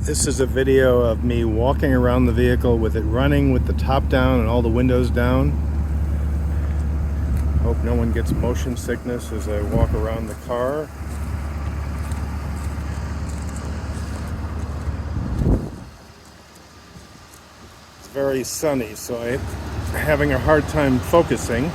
This is a video of me walking around the vehicle with it running with the top down and all the windows down. Hope no one gets motion sickness as I walk around the car. It's very sunny, so I'm having a hard time focusing.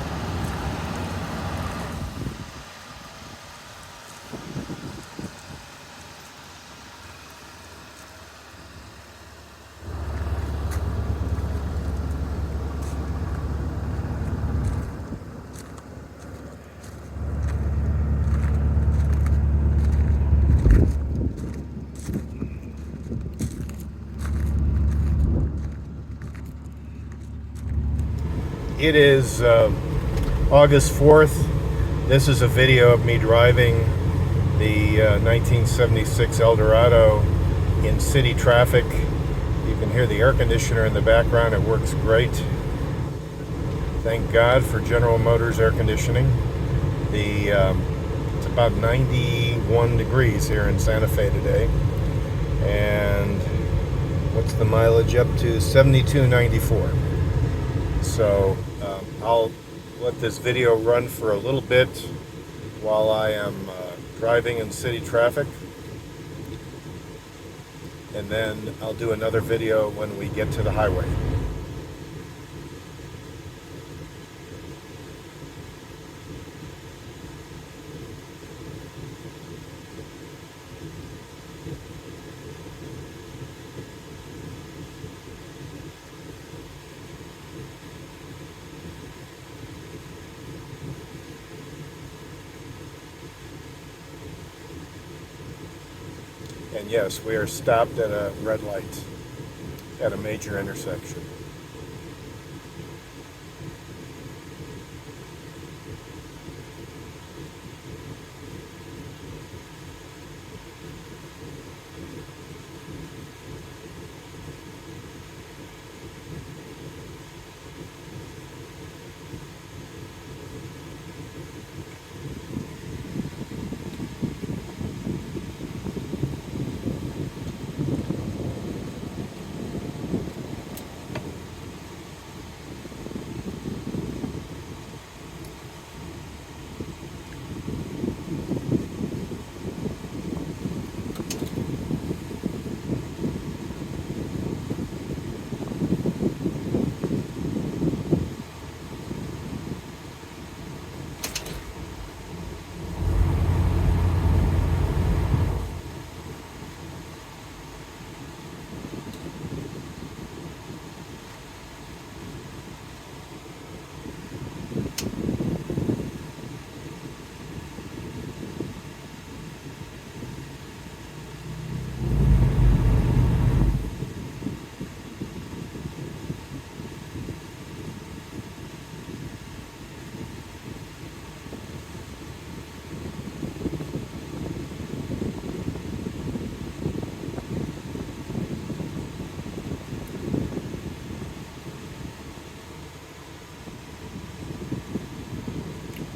It is August 4th. This is a video of me driving the 1976 Eldorado in city traffic. You can hear the air conditioner in the background. It works great. Thank God for General Motors air conditioning. It's about 91 degrees here in Santa Fe today. And what's the mileage up to? 72.94. So I'll let this video run for a little bit while I am driving in city traffic, and then I'll do another video when we get to the highway. And yes, we are stopped at a red light at a major intersection.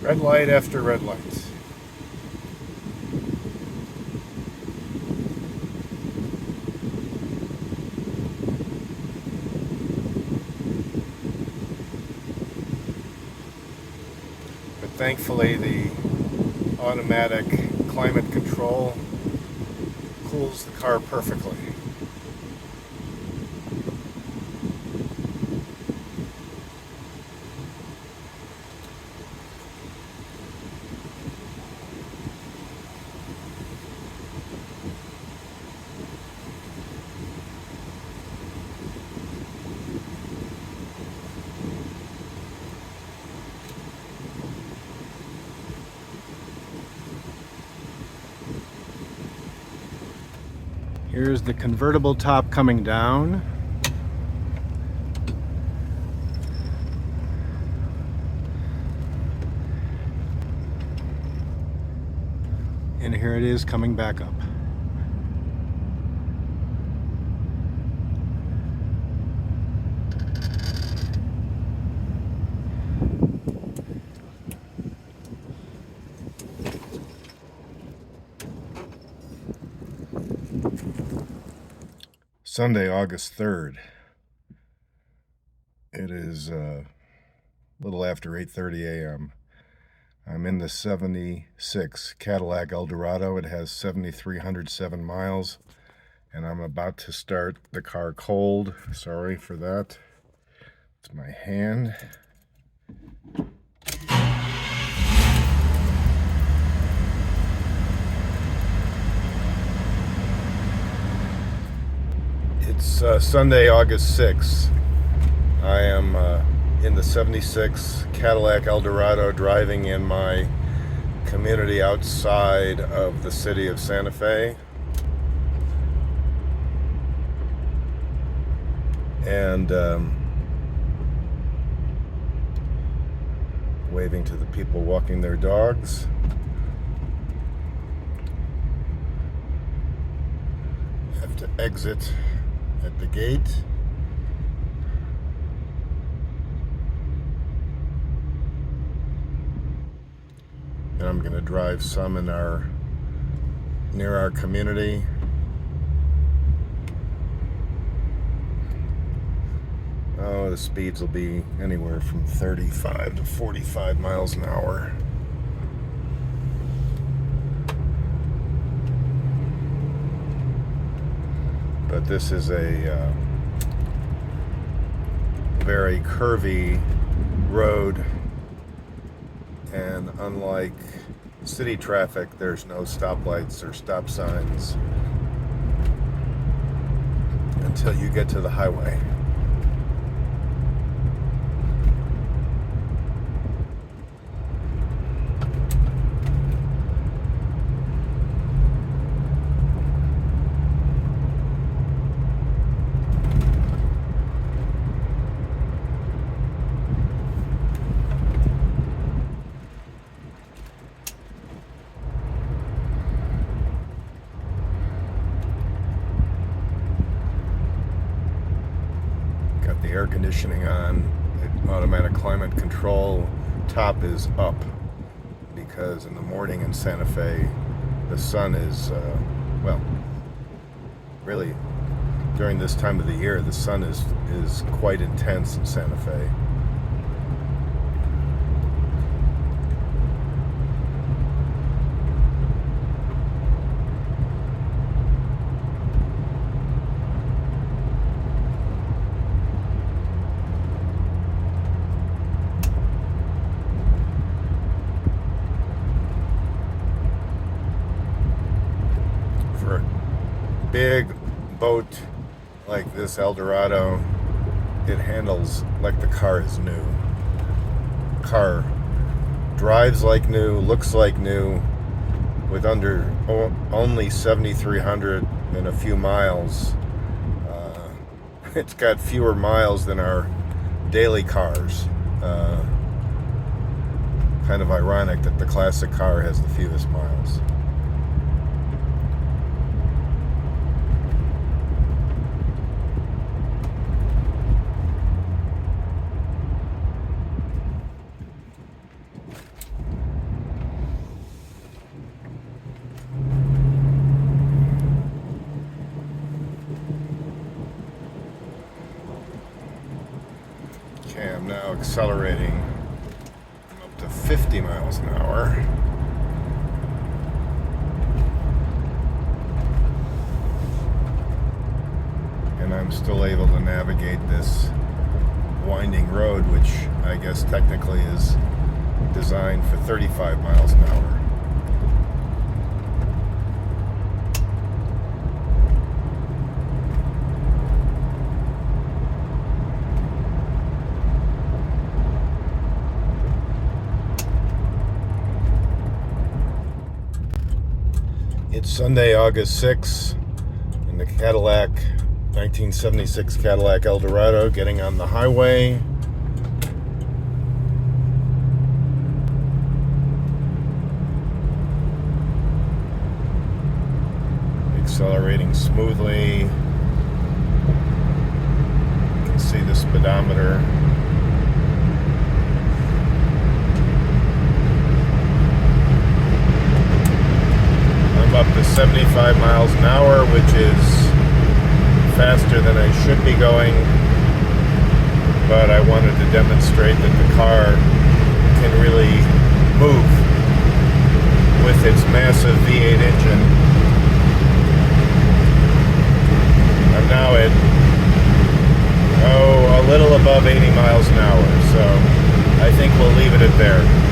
Red light after red light. But thankfully the automatic climate control cools the car perfectly. Here's the convertible top coming down. And here it is coming back up. Sunday, August 3rd. It is a little after 8:30 a.m. I'm in the 76 Cadillac Eldorado. It has 7,307 miles, and I'm about to start the car cold. Sorry for that. It's my hand. It's Sunday, August 6th. I am in the 76 Cadillac Eldorado, driving in my community outside of the city of Santa Fe. And waving to the people walking their dogs. Have to exit at the gate. And I'm going to drive some near our community. Oh, the speeds will be anywhere from 35 to 45 miles an hour. But this is a very curvy road, and unlike city traffic, there's no stoplights or stop signs until you get to the highway. Got the air conditioning on, the automatic climate control. Top is up because in the morning in Santa Fe, the sun is, well, really during this time of the year, the sun is quite intense in Santa Fe. For a big boat like this Eldorado, it handles like the car is new. Car drives like new, looks like new, with only 7,300 and a few miles. It's got fewer miles than our daily cars. Kind of ironic that the classic car has the fewest miles. Okay, I'm now accelerating. I'm up to 50 miles an hour. And I'm still able to navigate this winding road, which I guess technically is designed for 35 miles an hour. It's Sunday, August 6th, in the 1976 Cadillac Eldorado, getting on the highway. Accelerating smoothly. You can see the speedometer. I'm up to 75 miles an hour, which is faster than I should be going, but I wanted to demonstrate that the car can really move with its massive V8 engine. I'm now at, a little above 80 miles an hour, so I think we'll leave it at there.